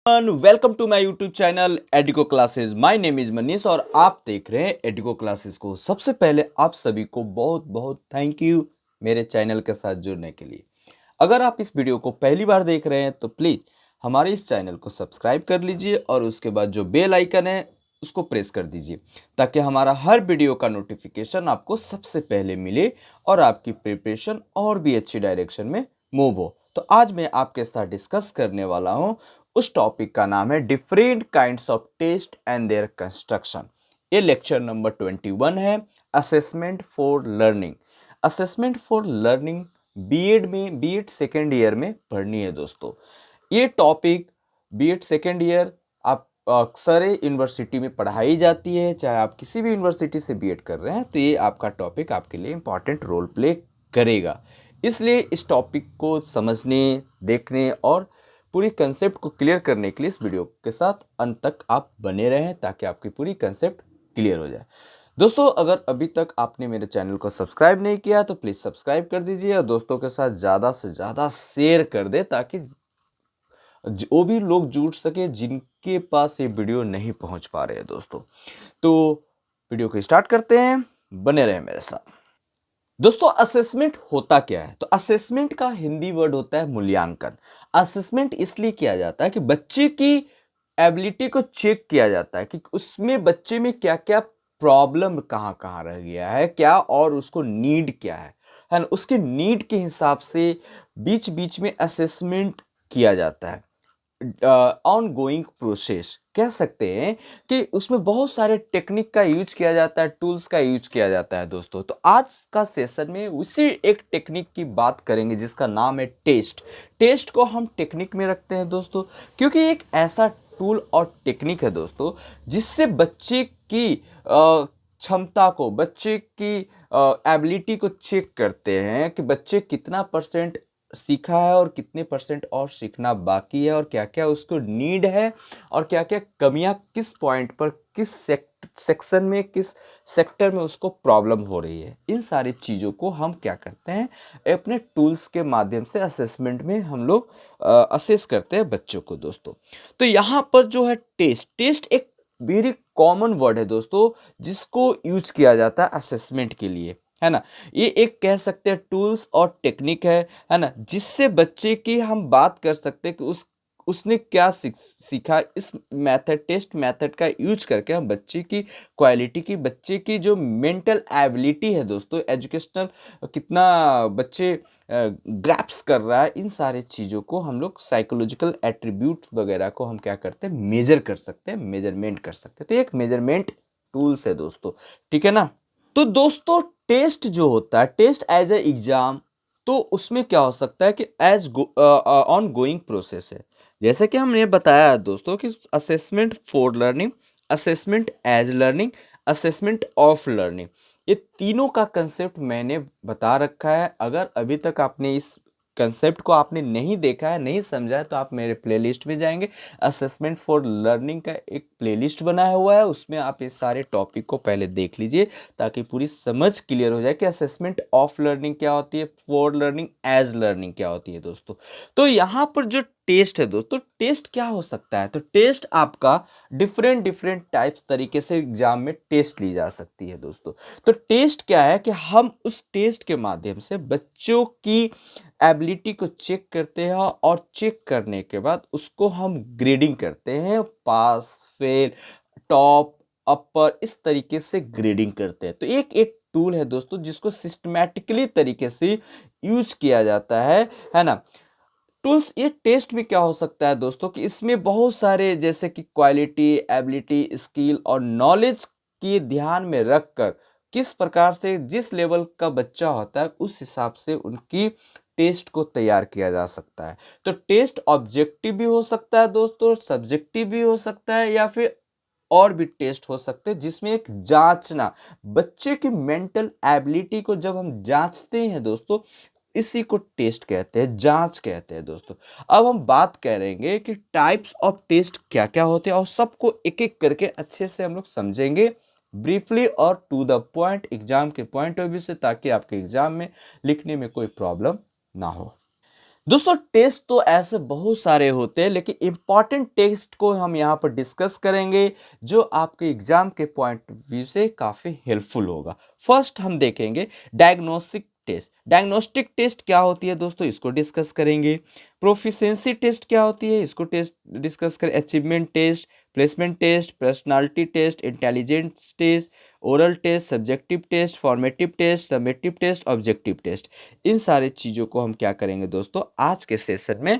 Welcome to my YouTube channel Edico classes. My name is Manish और आप देख रहे हैं एडिको क्लासेस को। सबसे पहले आप सभी को बहुत बहुत थैंक यू मेरे चैनल के साथ जुड़ने के लिए। अगर आप इस वीडियो को पहली बार देख रहे हैं तो प्लीज़ हमारे इस चैनल को सब्सक्राइब कर लीजिए और उसके बाद जो बेल आइकन है उसको प्रेस कर दीजिए ताकि हमारा हर वीडियो का नोटिफिकेशन आपको सबसे पहले मिले और आपकी प्रिपरेशन और भी अच्छी डायरेक्शन में मूव हो। तो आज मैं आपके साथ डिस्कस करने वाला हूं, उस टॉपिक का नाम है different kinds of test and their construction. ये लेक्चर नंबर 21 है, assessment for learning. Assessment for learning BEd में, बीएड सेकेंड ईयर में पढ़नी है दोस्तों। ये टॉपिक बीएड सेकेंड ईयर आप अक्सर यूनिवर्सिटी में पढ़ाई जाती है, चाहे आप किसी भी यूनिवर्सिटी से बीएड कर रहे हैं तो ये आपका टॉपिक आपके लिए इंपॉर्टेंट रोल प्ले करेगा। इसलिए इस टॉपिक को समझने, देखने और पूरी कंसेप्ट को क्लियर करने के लिए इस वीडियो के साथ अंत तक आप बने रहें ताकि आपकी पूरी कंसेप्ट क्लियर हो जाए। दोस्तों, अगर अभी तक आपने मेरे चैनल को सब्सक्राइब नहीं किया तो प्लीज़ सब्सक्राइब कर दीजिए और दोस्तों के साथ ज़्यादा से ज़्यादा शेयर कर दे ताकि वो भी लोग जुड़ सके जिनके पास ये वीडियो नहीं पहुंच पा रहे हैं दोस्तों। तो वीडियो को स्टार्ट करते हैं, बने रहे मेरे साथ। दोस्तों, असेसमेंट होता क्या है? तो असेसमेंट का हिंदी वर्ड होता है मूल्यांकन। असेसमेंट इसलिए किया जाता है कि बच्चे की एबिलिटी को चेक किया जाता है कि उसमें बच्चे में क्या क्या प्रॉब्लम कहाँ कहाँ रह गया है, क्या और उसको नीड क्या है ना। उसके नीड के हिसाब से बीच बीच में असेसमेंट किया जाता है। ऑन गोइंग प्रोसेस कह सकते हैं कि उसमें बहुत सारे टेक्निक का यूज किया जाता है, टूल्स का यूज किया जाता है दोस्तों। तो आज का सेशन में उसी एक टेक्निक की बात करेंगे जिसका नाम है टेस्ट। टेस्ट को हम टेक्निक में रखते हैं दोस्तों क्योंकि एक ऐसा टूल और टेक्निक है दोस्तों जिससे बच्चे की क्षमता को, बच्चे की एबिलिटी को चेक करते हैं कि बच्चे कितना परसेंट सीखा है और कितने परसेंट और सीखना बाकी है और क्या क्या उसको नीड है और क्या क्या कमियां किस पॉइंट पर, किस सेक्शन में, किस सेक्टर में उसको प्रॉब्लम हो रही है। इन सारी चीज़ों को हम क्या करते हैं, अपने टूल्स के माध्यम से असेसमेंट में हम लोग असेस करते हैं बच्चों को दोस्तों। तो यहाँ पर जो है टेस्ट, टेस्ट एक वेरी कॉमन वर्ड है दोस्तों जिसको यूज किया जाता है असेसमेंट के लिए, है ना। ये एक कह सकते हैं टूल्स और टेक्निक है ना, जिससे बच्चे की हम बात कर सकते हैं कि उसने क्या सीखा। इस मेथड, टेस्ट मेथड का यूज करके हम बच्चे की क्वालिटी की, बच्चे की जो मेंटल एबिलिटी है दोस्तों, एजुकेशनल कितना बच्चे ग्रैप्स कर रहा है, इन सारे चीज़ों को हम लोग साइकोलॉजिकल एट्रीब्यूट्स वगैरह को हम क्या करते हैं, मेजर कर सकते हैं, मेजरमेंट कर सकते हैं। तो एक मेजरमेंट टूल्स है दोस्तों, ठीक है ना। तो दोस्तों, टेस्ट जो होता है, टेस्ट एज ए एग्जाम, तो उसमें क्या हो सकता है कि एज ऑन गोइंग प्रोसेस है। जैसे कि हमने बताया दोस्तों कि assessment for learning, assessment as learning, assessment of learning, ये तीनों का कंसेप्ट मैंने बता रखा है। अगर अभी तक आपने इस कंसेप्ट को आपने नहीं देखा है, नहीं समझा है, तो आप मेरे प्लेलिस्ट में जाएंगे। असेसमेंट फॉर लर्निंग का एक प्लेलिस्ट बनाया हुआ है, उसमें आप इस सारे टॉपिक को पहले देख लीजिए ताकि पूरी समझ क्लियर हो जाए कि असेसमेंट ऑफ लर्निंग क्या होती है, फॉर लर्निंग एज लर्निंग क्या होती है दोस्तों। तो यहाँ पर जो टेस्ट है दोस्तों, टेस्ट क्या हो सकता है? तो टेस्ट आपका डिफरेंट डिफरेंट टाइप्स तरीके से एग्जाम में टेस्ट ली जा सकती है दोस्तों। तो टेस्ट क्या है कि हम उस टेस्ट के माध्यम से बच्चों की एबिलिटी को चेक करते हैं और चेक करने के बाद उसको हम ग्रेडिंग करते हैं, पास, फेल, टॉप, अपर, इस तरीके से ग्रेडिंग करते हैं। तो एक एक टूल है दोस्तों जिसको सिस्टमैटिकली तरीके से यूज किया जाता है ना। टूल्स, ये टेस्ट में क्या हो सकता है दोस्तों कि इसमें बहुत सारे, जैसे कि क्वालिटी, एबिलिटी, स्किल और नॉलेज की ध्यान में रखकर किस प्रकार से जिस लेवल का बच्चा होता है उस हिसाब से उनकी टेस्ट को तैयार किया जा सकता है। तो टेस्ट ऑब्जेक्टिव भी हो सकता है दोस्तों, सब्जेक्टिव भी हो सकता है, या फिर और भी टेस्ट हो सकते हैं जिसमें एक जांचना, बच्चे की मेंटल एबिलिटी को जब हम जांचते हैं दोस्तों, इसी को टेस्ट कहते हैं, जांच कहते हैं दोस्तों। अब हम बात करेंगे कि टाइप्स ऑफ टेस्ट क्या क्या होते हैं और सबको एक एक करके अच्छे से हम लोग समझेंगे ब्रीफली और टू द पॉइंट, एग्जाम के पॉइंट ऑफ व्यू से, ताकि आपके एग्जाम में लिखने में कोई प्रॉब्लम ना हो। दोस्तों टेस्ट तो ऐसे बहुत सारे होते हैं, लेकिन इंपॉर्टेंट टेस्ट को हम यहाँ पर डिस्कस करेंगे जो आपके एग्जाम के पॉइंट ऑफ व्यू से काफी हेल्पफुल होगा। फर्स्ट हम देखेंगे डायग्नोस्टिक टेस्ट। डायग्नोस्टिक टेस्ट क्या होती है दोस्तों, इसको डिस्कस करेंगे। प्रोफिशिएंसी टेस्ट क्या होती है, इसको टेस्ट डिस्कस करें। Achievement test, placement test, personality test, intelligence test, oral test, subjective test, formative test, summative test, objective test. इन सारी चीज़ों को हम क्या करेंगे दोस्तों, आज के सेशन में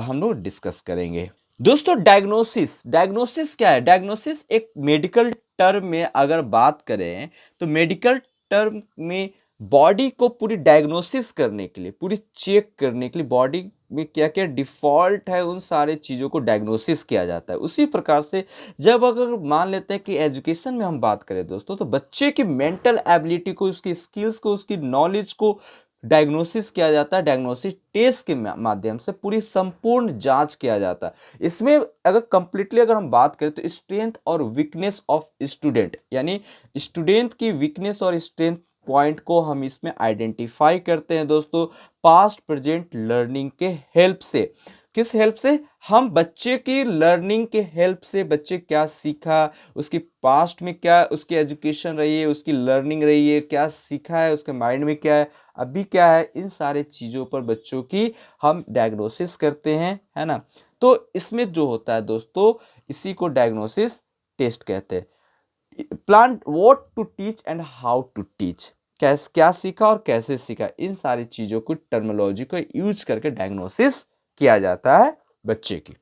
हम लोग डिस्कस करेंगे। दोस्तों डायग्नोसिस, डायग्नोसिस क्या है? डायग्नोसिस एक मेडिकल टर्म में अगर बात करें तो मेडिकल टर्म में बॉडी को पूरी डायग्नोसिस करने के लिए, पूरी चेक करने के लिए बॉडी में क्या क्या डिफॉल्ट है उन सारे चीज़ों को डायग्नोसिस किया जाता है। उसी प्रकार से जब अगर मान लेते हैं कि एजुकेशन में हम बात करें दोस्तों, तो बच्चे की मेंटल एबिलिटी को, उसकी स्किल्स को, उसकी नॉलेज को डायग्नोसिस किया जाता है। डायग्नोसिस टेस्ट के माध्यम से पूरी संपूर्ण जांच किया जाता है। इसमें अगर कंप्लीटली अगर हम बात करें तो स्ट्रेंथ और वीकनेस ऑफ स्टूडेंट, यानी स्टूडेंट की वीकनेस और स्ट्रेंथ पॉइंट को हम इसमें आइडेंटिफाई करते हैं दोस्तों, पास्ट प्रेजेंट लर्निंग के हेल्प से। किस हेल्प से? हम बच्चे की लर्निंग के हेल्प से, बच्चे क्या सीखा, उसकी पास्ट में क्या उसकी एजुकेशन रही है, उसकी लर्निंग रही है, क्या सीखा है, उसके माइंड में क्या है, अभी क्या है, इन सारे चीज़ों पर बच्चों की हम डायग्नोसिस करते हैं, है ना। तो इसमें जो होता है दोस्तों, इसी को डायग्नोसिस टेस्ट कहते हैं। Plan what to teach and how to teach, कैसे क्या सीखा और कैसे सीखा, इन सारी चीज़ों को, टर्मिनोलॉजी को यूज करके डायग्नोसिस किया जाता है बच्चे की।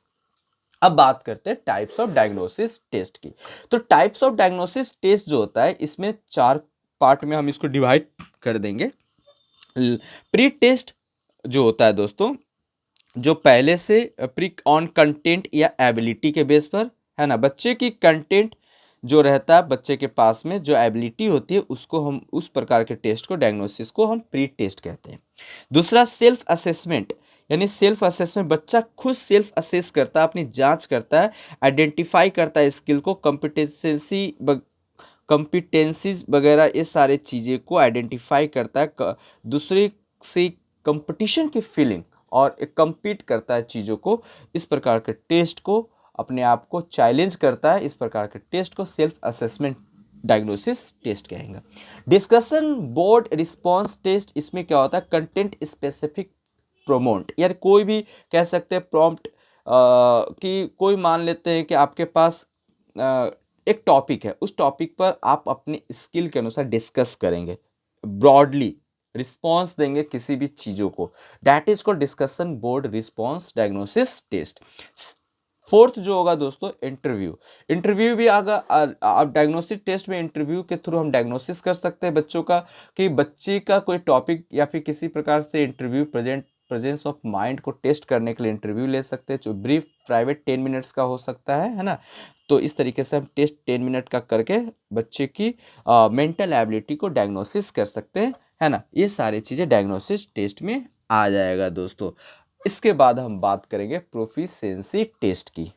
अब बात करते हैं टाइप्स ऑफ डायग्नोसिस टेस्ट की। तो टाइप्स ऑफ डायग्नोसिस टेस्ट जो होता है, इसमें 4 पार्ट में हम इसको डिवाइड कर देंगे। प्री टेस्ट जो होता है दोस्तों, जो पहले से प्री ऑन कंटेंट या एबिलिटी के बेस पर, है ना, बच्चे की कंटेंट जो रहता है बच्चे के पास में, जो एबिलिटी होती है, उसको हम, उस प्रकार के टेस्ट को, डायग्नोसिस को हम प्री टेस्ट कहते हैं। दूसरा सेल्फ असेसमेंट, यानी सेल्फ असेसमेंट, बच्चा खुद सेल्फ असेस करता है, अपनी जांच करता है, आइडेंटिफाई करता है स्किल को, कॉम्पिटेंसीज वगैरह, ये सारे चीज़ें को आइडेंटिफाई करता है, दूसरे से कंपटीशन की फीलिंग और कम्पीट करता है चीज़ों को। इस प्रकार के टेस्ट को, अपने आप को चैलेंज करता है, इस प्रकार के टेस्ट को सेल्फ असेसमेंट डायग्नोसिस टेस्ट कहेंगे। डिस्कशन बोर्ड रिस्पॉन्स टेस्ट, इसमें क्या होता है, कंटेंट स्पेसिफिक प्रोमोट, यार कोई भी कह सकते हैं प्रॉम्प्ट, कि कोई मान लेते हैं कि आपके पास एक टॉपिक है, उस टॉपिक पर आप अपनी स्किल के अनुसार डिस्कस करेंगे, ब्रॉडली रिस्पॉन्स देंगे किसी भी चीज़ों को, that is called discussion board response diagnosis test. Fourth जो होगा दोस्तों, इंटरव्यू। इंटरव्यू भी अगर आप डायग्नोसिस टेस्ट में, इंटरव्यू के थ्रू हम डायग्नोसिस कर सकते हैं बच्चों का, कि बच्चे का कोई टॉपिक या फिर किसी प्रकार से इंटरव्यू, प्रेजेंस ऑफ माइंड को टेस्ट करने के लिए इंटरव्यू ले सकते हैं, जो ब्रीफ प्राइवेट 10 मिनट्स का हो सकता है ना। तो इस तरीके से हम टेस्ट 10 मिनट का करके बच्चे की मेंटल एबिलिटी को डायग्नोसिस कर सकते हैं, है ना। ये सारी चीज़ें डायग्नोसिस टेस्ट में आ जाएगा दोस्तों। इसके बाद हम बात करेंगे प्रोफिशिएंसी टेस्ट की।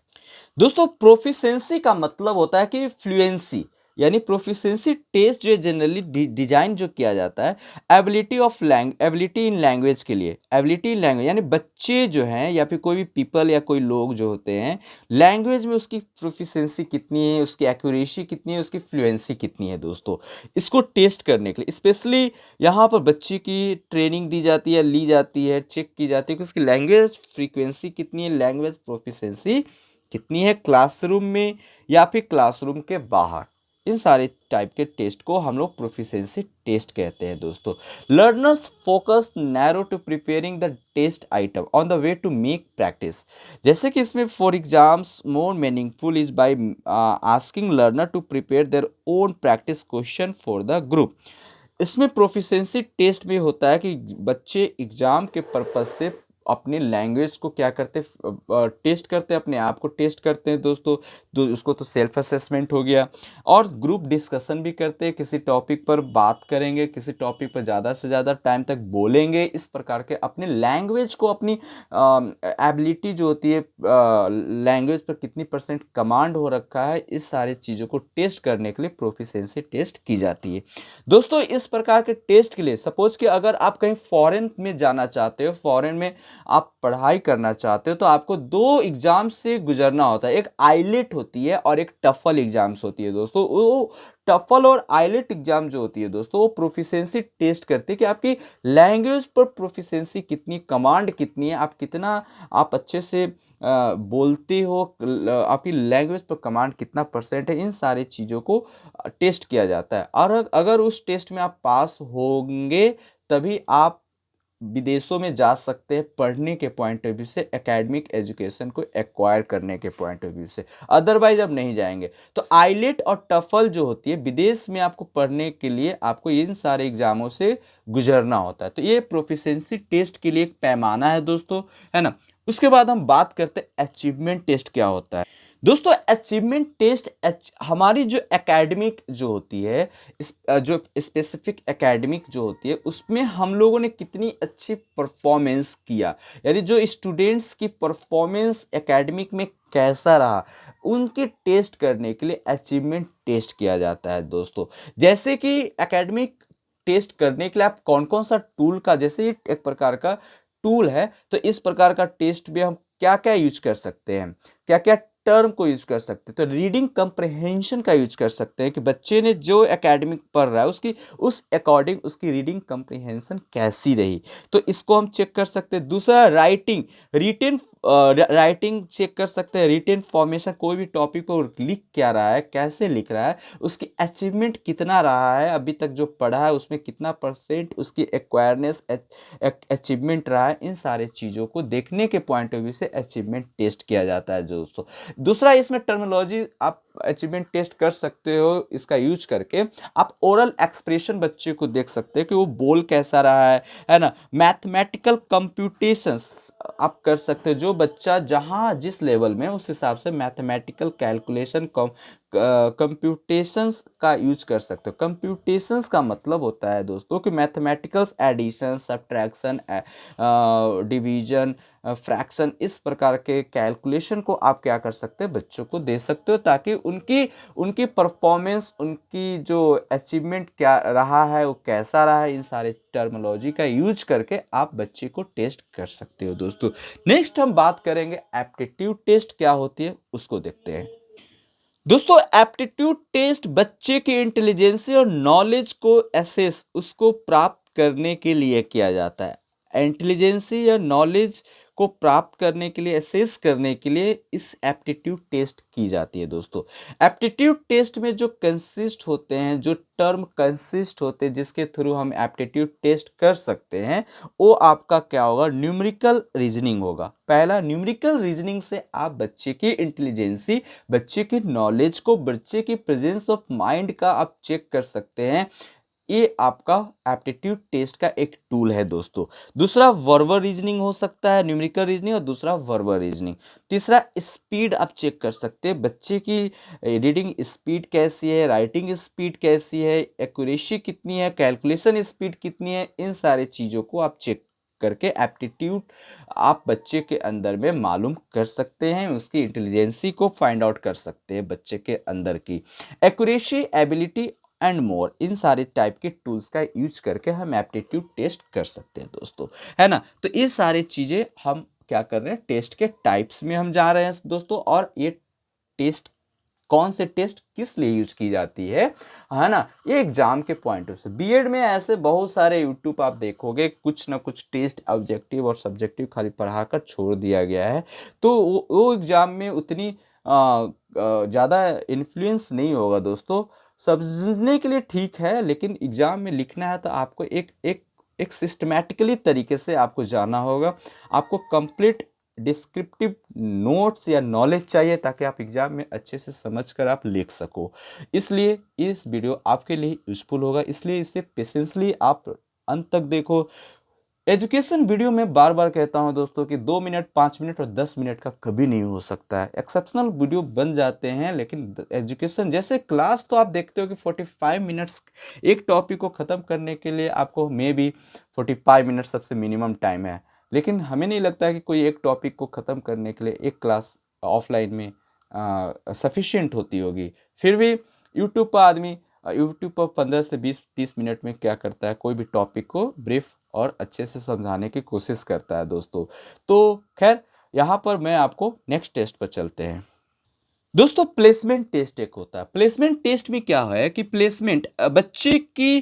दोस्तों प्रोफिशिएंसी का मतलब होता है कि फ्लुएंसी, यानी प्रोफिशिएंसी टेस्ट जो जनरली डिजाइन जो किया जाता है एबिलिटी इन लैंग्वेज के लिए, एबिलिटी इन लैंग्वेज, यानी बच्चे जो हैं या फिर कोई भी पीपल या कोई लोग जो होते हैं, लैंग्वेज में उसकी प्रोफिशिएंसी कितनी है, उसकी एक्यूरेसी कितनी है, उसकी फ्लुएंसी कितनी है दोस्तों, इसको टेस्ट करने के लिए स्पेशली यहाँ पर बच्चे की ट्रेनिंग दी जाती है, ली जाती है, चेक की जाती है कि उसकी लैंग्वेज फ्रीक्वेंसी कितनी है, लैंग्वेज प्रोफिशिएंसी कितनी है, क्लासरूम में या फिर क्लासरूम के बाहर। इन सारे टाइप के टेस्ट को हम लोग प्रोफिशिएंसी टेस्ट कहते हैं दोस्तों। Learners focus narrow to preparing the test item on the way to make practice, जैसे कि इसमें for exams more meaningful is by asking learner to prepare their own practice question for the group. इसमें proficiency test में होता है कि बच्चे exam के पर्पज से अपनी लैंग्वेज को क्या करते, टेस्ट करते हैं, अपने आप को टेस्ट करते हैं दोस्तों। उसको तो सेल्फ असेसमेंट हो गया, और ग्रुप डिस्कशन भी करते हैं, किसी टॉपिक पर बात करेंगे, किसी टॉपिक पर ज़्यादा से ज़्यादा टाइम तक बोलेंगे, इस प्रकार के अपनी लैंग्वेज को, अपनी एबिलिटी जो होती है, लैंग्वेज पर कितनी परसेंट कमांड हो रखा है, इस सारी चीज़ों को टेस्ट करने के लिए प्रोफिशिएंसी टेस्ट की जाती है दोस्तों। इस प्रकार के टेस्ट के लिए सपोज कि अगर आप कहीं फॉरेन में जाना चाहते हो, फॉरेन में आप पढ़ाई करना चाहते हो तो आपको 2 एग्ज़ाम से गुजरना होता है। एक आइलेट होती है और एक टफल एग्ज़ाम्स होती है दोस्तों। वो टफल और आइलेट एग्ज़ाम जो होती है दोस्तों, वो प्रोफिशिएंसी टेस्ट करती है कि आपकी लैंग्वेज पर प्रोफिशिएंसी कितनी, कमांड कितनी है, आप अच्छे से बोलते हो, आपकी लैंग्वेज पर कमांड कितना परसेंट है, इन सारी चीज़ों को टेस्ट किया जाता है। और अगर उस टेस्ट में आप पास होंगे तभी आप विदेशों में जा सकते हैं पढ़ने के पॉइंट ऑफ व्यू से, एकेडमिक एजुकेशन को एक्वायर करने के पॉइंट ऑफ व्यू से, अदरवाइज आप नहीं जाएंगे। तो आइलेट और टफल जो होती है, विदेश में आपको पढ़ने के लिए आपको इन सारे एग्जामों से गुजरना होता है। तो ये प्रोफिशिएंसी टेस्ट के लिए एक पैमाना है दोस्तों, है ना। उसके बाद हम बात करते हैं अचीवमेंट टेस्ट क्या होता है। दोस्तों अचीवमेंट टेस्ट हमारी जो एकेडमिक जो होती है, जो स्पेसिफिक एकेडमिक जो होती है, उसमें हम लोगों ने कितनी अच्छी परफॉर्मेंस किया, यानी जो स्टूडेंट्स की परफॉर्मेंस एकेडमिक में कैसा रहा, उनकी टेस्ट करने के लिए अचीवमेंट टेस्ट किया जाता है दोस्तों। जैसे कि एकेडमिक टेस्ट करने के लिए आप कौन कौन सा टूल का, जैसे ये एक प्रकार का टूल है, तो इस प्रकार का टेस्ट भी हम क्या क्या यूज कर सकते हैं, क्या क्या टर्म को यूज कर सकते हैं। तो रीडिंग कंप्रहेंशन का यूज कर सकते हैं कि बच्चे ने जो एकेडमिक पढ़ रहा है उसकी उस अकॉर्डिंग उसकी रीडिंग कंप्रहेंशन कैसी रही, तो इसको हम चेक कर सकते हैं। दूसरा राइटिंग, रिटेन राइटिंग चेक कर सकते हैं, रिटेन फॉर्मेशन, कोई भी टॉपिक पर लिख क्या रहा है, कैसे लिख रहा है, उसकी अचीवमेंट कितना रहा है, अभी तक जो पढ़ा है उसमें कितना परसेंट उसकी एक्वायरनेस अचीवमेंट रहा है। इन सारे चीज़ों को देखने के पॉइंट ऑफ व्यू से अचीवमेंट टेस्ट किया जाता है दोस्तों। दूसरा इसमें टर्मिनोलॉजी आप अचीवमेंट टेस्ट कर सकते हो, इसका यूज करके आप ओरल एक्सप्रेशन बच्चे को देख सकते हैं कि वो बोल कैसा रहा है ना। मैथमेटिकल कंप्यूटेशंस आप कर सकते हो, जो बच्चा जहाँ जिस लेवल में उस हिसाब से मैथमेटिकल कैलकुलेशन कंप्यूटेशंस का यूज कर सकते हो। कंप्यूटेशंस का मतलब होता है दोस्तों कि mathematicals, addition, subtraction, division, fraction, इस प्रकार के कैलकुलेशन को आप क्या कर सकते हैं, बच्चों को दे सकते हो, ताकि उनकी उनकी परफॉर्मेंस, उनकी जो अचीवमेंट क्या रहा है, वो कैसा रहा है, इन सारे टर्मिनोलॉजी का यूज करके आप बच्चे को टेस्ट कर सकते हो दोस्तों। नेक्स्ट हम बात करेंगे एप्टीट्यूड टेस्ट क्या होती है, उसको देखते हैं दोस्तों। एप्टीट्यूड टेस्ट बच्चे के इंटेलिजेंस और नॉलेज को एसेस, उसको प्राप्त करने के लिए किया जाता है। इंटेलिजेंसी या नॉलेज को प्राप्त करने के लिए, एसेस करने के लिए इस एप्टीट्यूड टेस्ट की जाती है दोस्तों। एप्टीट्यूड टेस्ट में जो कंसिस्ट होते हैं, जो टर्म कंसिस्ट होते हैं जिसके थ्रू हम एप्टीट्यूड टेस्ट कर सकते हैं, वो आपका क्या होगा, न्यूमेरिकल रीजनिंग होगा। पहला, न्यूमेरिकल रीजनिंग से आप बच्चे की इंटेलिजेंसी, बच्चे की नॉलेज को, बच्चे की प्रेजेंस ऑफ माइंड का आप चेक कर सकते हैं। ये आपका एप्टीट्यूड टेस्ट का एक टूल है दोस्तों। दूसरा वर्बल रीजनिंग हो सकता है, न्यूमेरिकल रीजनिंग, और दूसरा वर्बल रीजनिंग। तीसरा स्पीड आप चेक कर सकते हैं, बच्चे की रीडिंग स्पीड कैसी है, राइटिंग स्पीड कैसी है, एक्यूरेसी कितनी है, कैलकुलेशन स्पीड कितनी है, इन सारे चीज़ों को आप चेक करके एप्टीट्यूड आप बच्चे के अंदर में मालूम कर सकते हैं, उसकी इंटेलिजेंसी को फाइंड आउट कर सकते हैं बच्चे के अंदर की। एक्यूरेसी, एबिलिटी एंड मोर, इन सारे टाइप के टूल्स का यूज करके हम एप्टीट्यूड टेस्ट कर सकते हैं दोस्तों, है ना। तो ये सारी चीज़ें हम क्या कर रहे हैं, टेस्ट के टाइप्स में हम जा रहे हैं दोस्तों, और ये टेस्ट कौन से टेस्ट किस लिए यूज की जाती है ना, ये एग्जाम के पॉइंट ऑफ से। बीएड में ऐसे बहुत सारे यूट्यूब आप देखोगे, कुछ ना कुछ टेस्ट ऑब्जेक्टिव और सब्जेक्टिव खाली पढ़ाकर छोड़ दिया गया है, तो वो एग्जाम में उतनी ज़्यादा इन्फ्लुएंस नहीं होगा दोस्तों। समझने के लिए ठीक है, लेकिन एग्जाम में लिखना है तो आपको एक सिस्टमैटिकली तरीके से आपको जाना होगा। आपको कंप्लीट डिस्क्रिप्टिव नोट्स या नॉलेज चाहिए, ताकि आप एग्जाम में अच्छे से समझकर आप लिख सको। इसलिए इस वीडियो आपके लिए यूजफुल होगा, इसलिए इसे पेशेंसली आप अंत तक देखो। एजुकेशन वीडियो में बार बार कहता हूं दोस्तों कि 2 मिनट, 5 मिनट और 10 मिनट का कभी नहीं हो सकता है। एक्सेप्शनल वीडियो बन जाते हैं, लेकिन एजुकेशन जैसे क्लास तो आप देखते हो कि 45 मिनट्स एक टॉपिक को ख़त्म करने के लिए आपको मे बी 45 मिनट सबसे मिनिमम टाइम है, लेकिन हमें नहीं लगता है कि कोई एक टॉपिक को ख़त्म करने के लिए एक क्लास ऑफलाइन में सफिशिएंट होती होगी। फिर भी यूट्यूब पर 15 से 20-30 मिनट में क्या करता है, कोई भी टॉपिक को ब्रीफ और अच्छे से समझाने की कोशिश करता है दोस्तों। तो खैर यहाँ पर मैं आपको नेक्स्ट टेस्ट पर चलते हैं। दोस्तों प्लेसमेंट टेस्ट एक होता है। प्लेसमेंट टेस्ट में क्या है कि प्लेसमेंट बच्चे की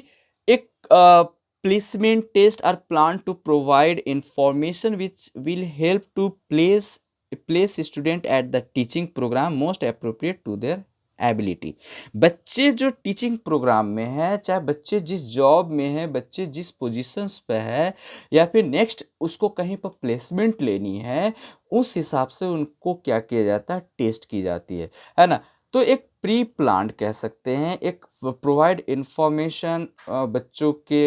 एक placement test are plan to provide information which will help to place student at the teaching programme most appropriate to their ability. बच्चे जो टीचिंग प्रोग्राम में है, चाहे बच्चे जिस जॉब में है, बच्चे जिस पोजीशंस पे है, या फिर नेक्स्ट उसको कहीं पर प्लेसमेंट लेनी है, उस हिसाब से उनको क्या किया जाता है, टेस्ट की जाती है ना। तो एक प्री प्लान्ड कह सकते हैं, एक प्रोवाइड इंफॉर्मेशन बच्चों के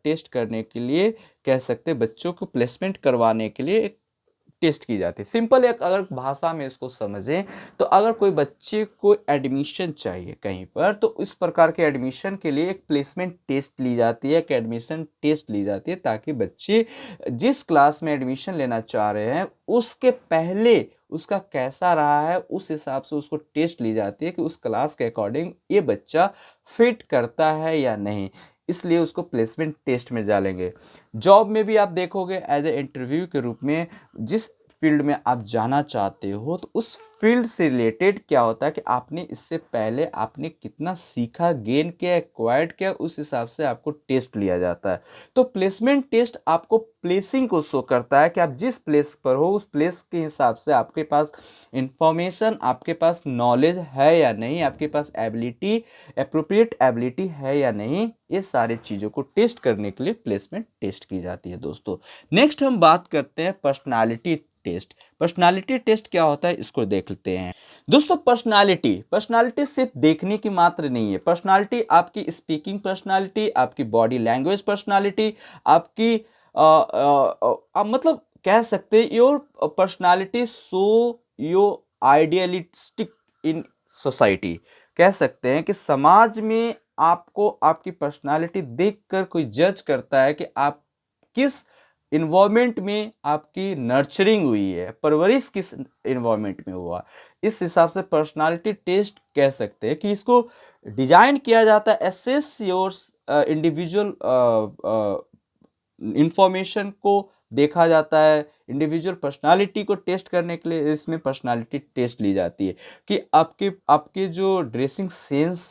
टेस्ट करने के लिए कह सकते हैं, बच्चों को प्लेसमेंट करवाने के लिए एक टेस्ट की जाती है। सिंपल एक अगर भाषा में इसको समझें तो अगर कोई बच्चे को एडमिशन चाहिए कहीं पर, तो इस प्रकार के एडमिशन के लिए एक प्लेसमेंट टेस्ट ली जाती है, एक एडमिशन टेस्ट ली जाती है, ताकि बच्चे जिस क्लास में एडमिशन लेना चाह रहे हैं उसके पहले उसका कैसा रहा है, उस हिसाब से उसको टेस्ट ली जाती है कि उस क्लास के अकॉर्डिंग ये बच्चा फिट करता है या नहीं, इसलिए उसको प्लेसमेंट टेस्ट में डालेंगे। जॉब में भी आप देखोगे एज ए इंटरव्यू के रूप में, जिस फील्ड में आप जाना चाहते हो तो उस फील्ड से रिलेटेड क्या होता है कि आपने इससे पहले आपने कितना सीखा, गेन किया, एक्वायर्ड किया, उस हिसाब से आपको टेस्ट लिया जाता है। तो प्लेसमेंट टेस्ट आपको प्लेसिंग को शो करता है कि आप जिस प्लेस पर हो उस प्लेस के हिसाब से आपके पास इंफॉर्मेशन, आपके पास नॉलेज है या नहीं, आपके पास एबिलिटी, अप्रोप्रिएट एबिलिटी है या नहीं, ये सारी चीज़ों को टेस्ट करने के लिए प्लेसमेंट टेस्ट की जाती है दोस्तों। नेक्स्ट हम बात करते हैं पर्सनालिटी टेस्ट। पर्सनालिटी टेस्ट क्या होता है इसको देख लेते हैं दोस्तों। पर्सनालिटी सिर्फ देखने की मात्र नहीं है। पर्सनालिटी आपकी स्पीकिंग पर्सनालिटी, आपकी बॉडी लैंग्वेज पर्सनालिटी, आपकी मतलब कह सकते हैं your personality show your idealistic in society. कह सकते हैं कि समाज में आपको आपकी पर्सनालिटी देखकर कोई जज करता है कि आप किस इन्वायरमेंट में आपकी नर्चरिंग हुई है, परवरिश किस इन्वायरमेंट में हुआ, इस हिसाब से पर्सनालिटी टेस्ट कह सकते हैं कि इसको डिजाइन किया जाता है। असेस योर इंडिविजुअल इंफॉर्मेशन को देखा जाता है, इंडिविजुअल पर्सनालिटी को टेस्ट करने के लिए इसमें पर्सनालिटी टेस्ट ली जाती है कि आपके आपके जो ड्रेसिंग सेंस,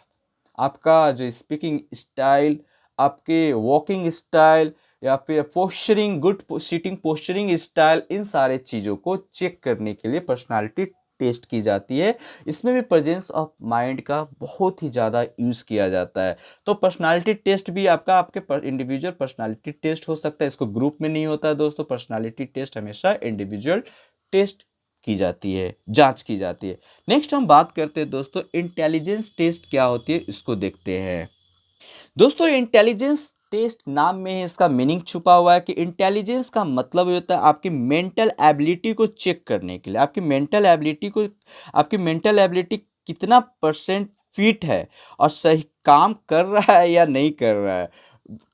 आपका जो स्पीकिंग स्टाइल, आपके वॉकिंग स्टाइल, या फिर posturing, good sitting posturing style, इन सारे चीज़ों को चेक करने के लिए पर्सनालिटी टेस्ट की जाती है। इसमें भी प्रेजेंस ऑफ माइंड का बहुत ही ज़्यादा यूज़ किया जाता है। तो पर्सनालिटी टेस्ट भी आपका आपके इंडिविजुअल पर्सनालिटी टेस्ट हो सकता है, इसको ग्रुप में नहीं होता है दोस्तों। पर्सनालिटी टेस्ट हमेशा इंडिविजुअल टेस्ट की जाती है, जांच की जाती है। नेक्स्ट हम बात करते हैं दोस्तों इंटेलिजेंस टेस्ट क्या होती है, इसको देखते हैं दोस्तों। इंटेलिजेंस टेस्ट नाम में ही इसका मीनिंग छुपा हुआ है कि इंटेलिजेंस का मतलब ये होता है आपकी मेंटल एबिलिटी को चेक करने के लिए, आपकी मेंटल एबिलिटी कितना परसेंट फिट है और सही काम कर रहा है या नहीं कर रहा है।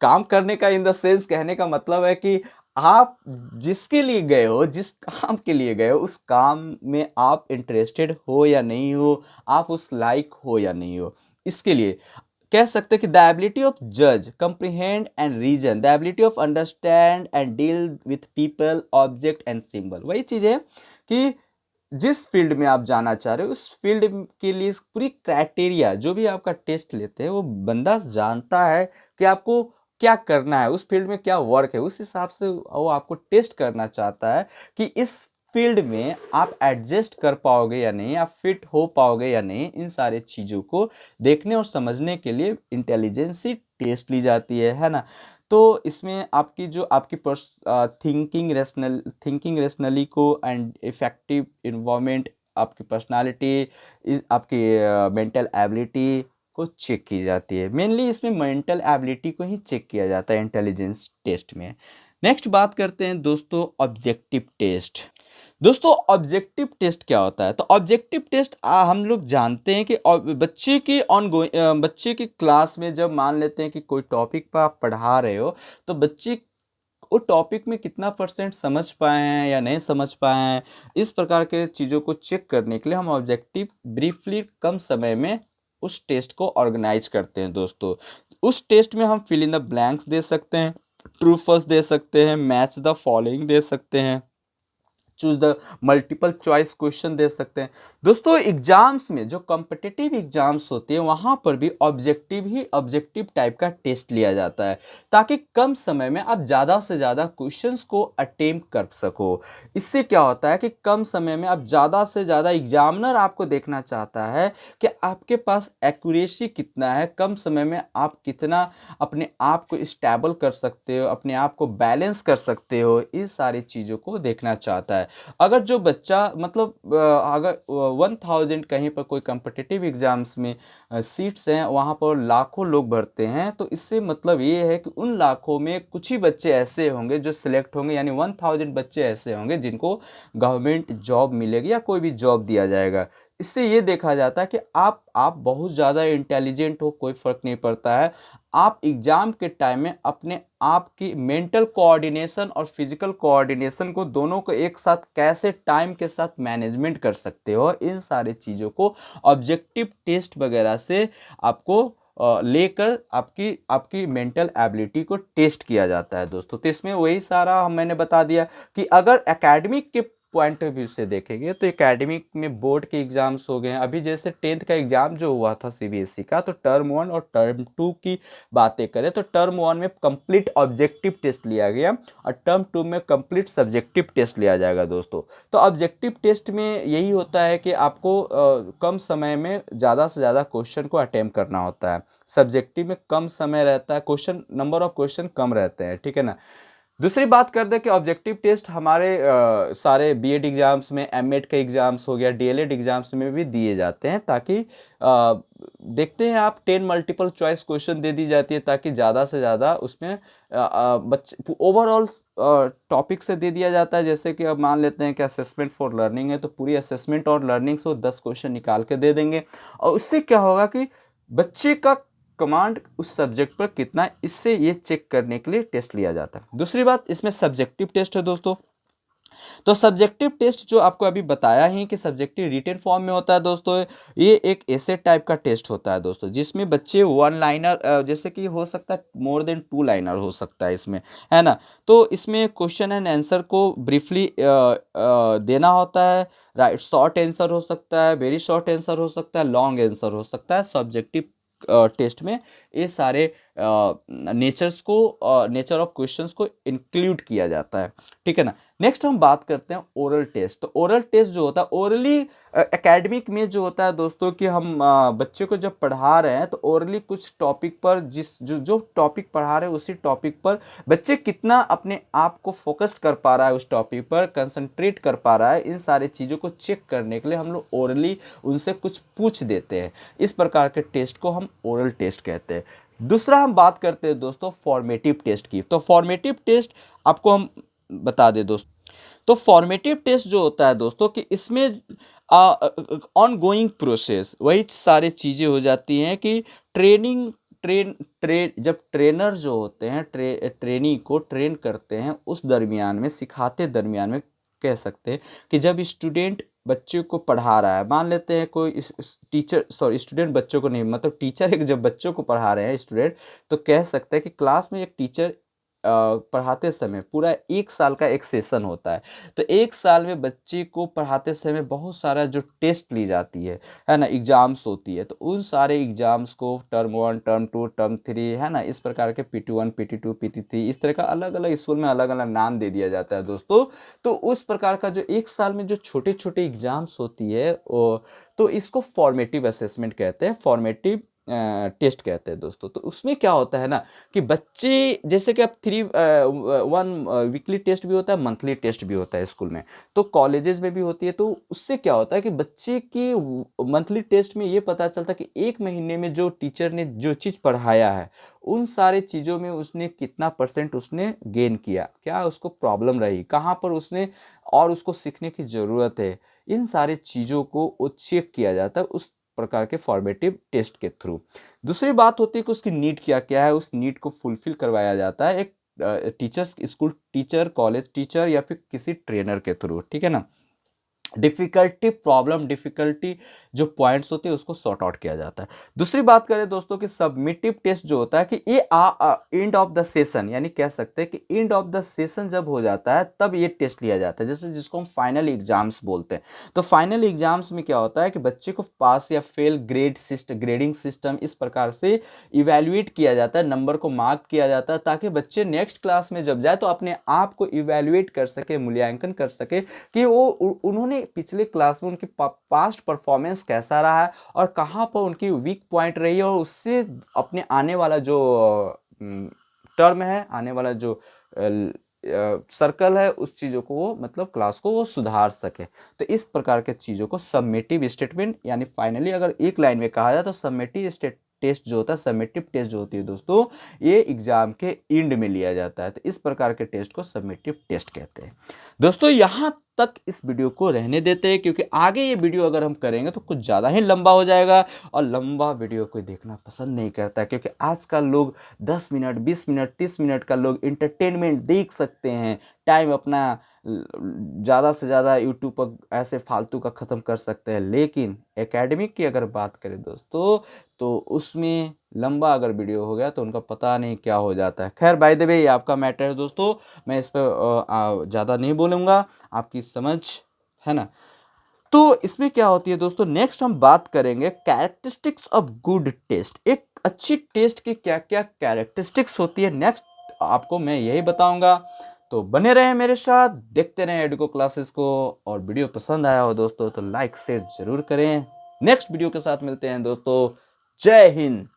काम करने का इन द सेंस कहने का मतलब है कि आप जिसके लिए गए हो, जिस काम के लिए गए हो, उस काम में आप इंटरेस्टेड हो या नहीं हो, आप उस लायक हो या नहीं हो। इसके लिए कह सकते हैं कि द एबिलिटी ऑफ जज, comprehend and reason, the ability of understand and deal with people, object and symbol. वही चीज है कि जिस फील्ड में आप जाना चाह रहे हो उस फील्ड के लिए पूरी क्राइटेरिया, जो भी आपका टेस्ट लेते हैं वो बंदा जानता है कि आपको क्या करना है, उस फील्ड में क्या वर्क है, उस हिसाब से वो आपको टेस्ट करना चाहता है कि इस फील्ड में आप एडजस्ट कर पाओगे या नहीं, आप फिट हो पाओगे या नहीं। इन सारे चीज़ों को देखने और समझने के लिए इंटेलिजेंसी टेस्ट ली जाती है ना। तो इसमें आपकी जो आपकी थिंकिंग रेशनली को एंड इफेक्टिव इन्वॉल्वमेंट, आपकी पर्सनालिटी, आपकी मेंटल एबिलिटी को चेक की जाती है। मेनली इसमें मेंटल एबिलिटी को ही चेक किया जाता है इंटेलिजेंस टेस्ट में। नेक्स्ट बात करते हैं दोस्तों ऑब्जेक्टिव टेस्ट। दोस्तों ऑब्जेक्टिव टेस्ट क्या होता है? तो ऑब्जेक्टिव टेस्ट हम लोग जानते हैं कि बच्चे की क्लास में जब मान लेते हैं कि कोई टॉपिक पर आप पढ़ा रहे हो, तो बच्चे वो टॉपिक में कितना परसेंट समझ पाए हैं या नहीं समझ पाए हैं, इस प्रकार के चीज़ों को चेक करने के लिए हम ऑब्जेक्टिव ब्रीफली कम समय में उस टेस्ट को ऑर्गेनाइज करते हैं दोस्तों। उस टेस्ट में हम फिल इन द ब्लैंक्स दे सकते हैं, ट्रू फॉल्स दे सकते हैं, मैच द फॉलोइंग दे सकते हैं, choose the multiple choice question दे सकते हैं। दोस्तों एग्जाम्स में जो कॉम्पिटिटिव एग्जाम्स होते हैं वहां पर भी ऑब्जेक्टिव टाइप का टेस्ट लिया जाता है, ताकि कम समय में आप ज़्यादा से ज़्यादा क्वेश्चंस को अटेम्प्ट कर सको। इससे क्या होता है कि कम समय में आप ज़्यादा से ज़्यादा, एग्जामिनर आपको देखना चाहता है कि आपके पास एक्यूरेसी कितना है, कम समय में आप कितना अपने आप को स्टेबल कर सकते हो, अपने आप को बैलेंस कर सकते हो, इस सारी चीज़ों को देखना चाहता है। अगर जो बच्चा मतलब अगर 1000 कहीं पर कोई कम्पिटिटिव एग्जाम्स में सीट्स हैं, वहाँ पर लाखों लोग भरते हैं, तो इससे मतलब ये है कि उन लाखों में कुछ ही बच्चे ऐसे होंगे जो सिलेक्ट होंगे, यानी 1000 बच्चे ऐसे होंगे जिनको गवर्नमेंट जॉब मिलेगी या कोई भी जॉब दिया जाएगा। इससे ये देखा जाता है कि आप बहुत ज़्यादा इंटेलिजेंट हो, कोई फ़र्क नहीं पड़ता है। आप एग्ज़ाम के टाइम में अपने आप की मेंटल कोऑर्डिनेशन और फिजिकल कोऑर्डिनेशन को, दोनों को एक साथ कैसे टाइम के साथ मैनेजमेंट कर सकते हो, इन सारी चीज़ों को ऑब्जेक्टिव टेस्ट वगैरह से आपको लेकर आपकी आपकी मेंटल एबिलिटी को टेस्ट किया जाता है दोस्तों। तो इसमें वही सारा मैंने बता दिया कि अगर एकेडमिक के पॉइंट ऑफ व्यू से देखेंगे तो एकेडमिक में बोर्ड के एग्जाम्स हो गए हैं। अभी जैसे 10th का एग्जाम जो हुआ था सीबीएसई का, तो टर्म 1 और टर्म 2 की बातें करें तो टर्म 1 में कंप्लीट ऑब्जेक्टिव टेस्ट लिया गया और टर्म 2 में कंप्लीट सब्जेक्टिव टेस्ट लिया जाएगा दोस्तों। तो ऑब्जेक्टिव टेस्ट में यही होता है कि आपको कम समय में ज़्यादा से ज़्यादा क्वेश्चन को अटेम्प्ट करना होता है। सब्जेक्टिव में कम समय रहता है, क्वेश्चन नंबर ऑफ क्वेश्चन कम रहते हैं, ठीक है ना। दूसरी बात कर दे कि ऑब्जेक्टिव टेस्ट हमारे सारे बीएड एग्जाम्स में, एमएड के एग्जाम्स हो गया, डीएलएड एग्जाम्स में भी दिए जाते हैं, ताकि देखते हैं आप 10 मल्टीपल चॉइस क्वेश्चन दे दी जाती है, ताकि ज़्यादा से ज़्यादा उसमें बच्चे ओवरऑल टॉपिक से दे दिया जाता है। जैसे कि अब मान लेते हैं कि असेसमेंट फॉर लर्निंग है, तो पूरी असेसमेंट और लर्निंग से 10 क्वेश्चन निकाल के दे देंगे, और उससे क्या होगा कि बच्चे का कमांड उस सब्जेक्ट पर कितना है, इससे ये चेक करने के लिए टेस्ट लिया जाता है। दूसरी बात, इसमें सब्जेक्टिव टेस्ट है दोस्तों। तो सब्जेक्टिव टेस्ट जो आपको अभी बताया ही कि सब्जेक्टिव रिटन फॉर्म में होता है दोस्तों, ये एक ऐसे टाइप का टेस्ट होता है दोस्तों जिसमें बच्चे वन लाइनर, जैसे कि हो सकता है मोर देन 2 लाइनर हो सकता है इसमें, है ना। तो इसमें क्वेश्चन एंड आंसर को ब्रीफली देना होता है। राइट, शॉर्ट आंसर हो सकता है, वेरी शॉर्ट आंसर हो सकता है, लॉन्ग आंसर हो सकता है। सब्जेक्टिव टेस्ट में ये सारे नेचर ऑफ क्वेश्चंस को इंक्लूड किया जाता है, ठीक है ना। नेक्स्ट हम बात करते हैं ओरल टेस्ट। तो ओरल टेस्ट जो होता है ओरली एकेडमिक में जो होता है दोस्तों, कि हम बच्चे को जब पढ़ा रहे हैं तो ओरली कुछ टॉपिक पर, जो टॉपिक पढ़ा रहे हैं उसी टॉपिक पर बच्चे कितना अपने आप को फोकस्ड कर पा रहा है, उस टॉपिक पर कंसंट्रेट कर पा रहा है, इन सारी चीज़ों को चेक करने के लिए हम लोग ओरली उनसे कुछ पूछ देते हैं। इस प्रकार के टेस्ट को हम ओरल टेस्ट कहते हैं। दूसरा हम बात करते हैं दोस्तों फॉर्मेटिव टेस्ट की। तो फॉर्मेटिव टेस्ट आपको हम बता दें दोस्तों, तो फॉर्मेटिव टेस्ट जो होता है दोस्तों कि इसमें ऑन गोइंग प्रोसेस वही सारी चीज़ें हो जाती हैं कि ट्रेनिंग जब ट्रेनर जो होते हैं ट्रेनी को ट्रेन करते हैं, उस दरमियान में, सिखाते दरमियान में, कह सकते हैं कि जब स्टूडेंट बच्चे को पढ़ा रहा है, मान लेते हैं कोई टीचर, सॉरी स्टूडेंट बच्चों को नहीं, मतलब टीचर एक जब बच्चों को पढ़ा रहे हैं स्टूडेंट, तो कह सकते हैं कि क्लास में एक टीचर पढ़ाते समय पूरा 1 साल का एक सेशन होता है। तो 1 साल में बच्चे को पढ़ाते समय बहुत सारा जो टेस्ट ली जाती है ना, एग्जाम्स होती है, तो उन सारे एग्जाम्स को टर्म 1, टर्म 2, टर्म 3, है ना, इस प्रकार के PT1, PT2, PT3, इस तरह का अलग अलग स्कूल में अलग अलग नाम दे दिया जाता है दोस्तों। तो उस प्रकार का जो 1 साल में जो छोटे छोटे एग्जाम्स होती है, तो इसको फॉर्मेटिव असेसमेंट कहते हैं, फॉर्मेटिव टेस्ट कहते हैं दोस्तों। तो उसमें क्या होता है ना कि बच्चे, जैसे कि अब 1 वीकली टेस्ट भी होता है, मंथली टेस्ट भी होता है स्कूल में, तो कॉलेजेस में भी होती है। तो उससे क्या होता है कि बच्चे की मंथली टेस्ट में ये पता चलता है कि 1 महीने में जो टीचर ने जो चीज़ पढ़ाया है, उन सारे चीज़ों में उसने कितना % उसने गेन किया, क्या उसको प्रॉब्लम रही, कहाँ पर उसने और उसको सीखने की ज़रूरत है, इन सारे चीज़ों को वो चेक किया जाता है उस प्रकार के फॉर्मेटिव टेस्ट के थ्रू। दूसरी बात होती है कि उसकी नीड क्या क्या है, उस नीड को फुलफिल करवाया जाता है एक teachers, school teacher, college teacher या फिर किसी ट्रेनर के थ्रू, ठीक है ना। डिफिकल्टी प्रॉब्लम डिफिकल्टी जो पॉइंट्स होते हैं उसको सॉर्ट आउट किया जाता है। दूसरी बात करें दोस्तों कि सबमिटिव टेस्ट जो होता है कि ये एंड ऑफ द सेशन, यानी कह सकते हैं कि एंड ऑफ द सेशन जब हो जाता है तब ये टेस्ट लिया जाता है, जैसे जिसको हम फाइनल एग्जाम्स बोलते हैं। तो फाइनल एग्जाम्स में क्या होता है कि बच्चे को पास या फेल ग्रेडिंग सिस्टम इस प्रकार से इवेल्युएट किया जाता है, नंबर को मार्क किया जाता है, ताकि बच्चे नेक्स्ट क्लास में जब जाए तो अपने आप को इवेल्युएट कर सके, मूल्यांकन कर सके कि वो उन्होंने पिछले क्लास में उनकी पास्ट परफॉर्मेंस कैसा रहा है और कहाँ पर उनकी वीक पॉइंट रही है, और उससे अपने आने वाला जो टर्म है, आने वाला जो सर्कल है, उस चीज़ों को वो मतलब क्लास को वो सुधार सके। तो इस प्रकार के चीज़ों को सबमिटिव स्टेटमेंट, यानी फाइनली अगर एक लाइन में कहा जाए तो सबमिटिव टेस्ट जो होता है, सबमिटिव टेस्ट जो होती है दोस्तों, ये एग्जाम के एंड में लिया जाता है। तो इस प्रकार के टेस्ट को सबमिटिव टेस्ट कहते हैं। दोस्तों यहाँ तक इस वीडियो को रहने देते हैं, क्योंकि आगे ये वीडियो अगर हम करेंगे तो कुछ ज़्यादा ही लंबा हो जाएगा, और लंबा वीडियो कोई देखना पसंद नहीं करता, क्योंकि आजकल लोग 10 मिनट 20 मिनट 30 मिनट का लोग इंटरटेनमेंट देख सकते हैं, टाइम अपना ज़्यादा से ज़्यादा यूट्यूब पर ऐसे फालतू का ख़त्म कर सकते हैं। लेकिन एकेडमिक की अगर बात करें दोस्तों, तो उसमें लंबा अगर वीडियो हो गया तो उनका पता नहीं क्या हो जाता है। खैर बाय द वे ये आपका मैटर है दोस्तों, मैं इस पर ज़्यादा नहीं बोलूँगा, आपकी समझ है ना। तो इसमें क्या होती है दोस्तों, नेक्स्ट हम बात करेंगे कैरेक्टरिस्टिक्स ऑफ गुड टेस्ट। एक अच्छी टेस्ट की क्या क्या कैरेक्टरिस्टिक्स होती है, नेक्स्ट आपको मैं यही बताऊंगा। तो बने रहें मेरे साथ, देखते रहें एडुको क्लासेस को, और वीडियो पसंद आया हो दोस्तों तो लाइक शेयर जरूर करें। नेक्स्ट वीडियो के साथ मिलते हैं दोस्तों। जय हिंद।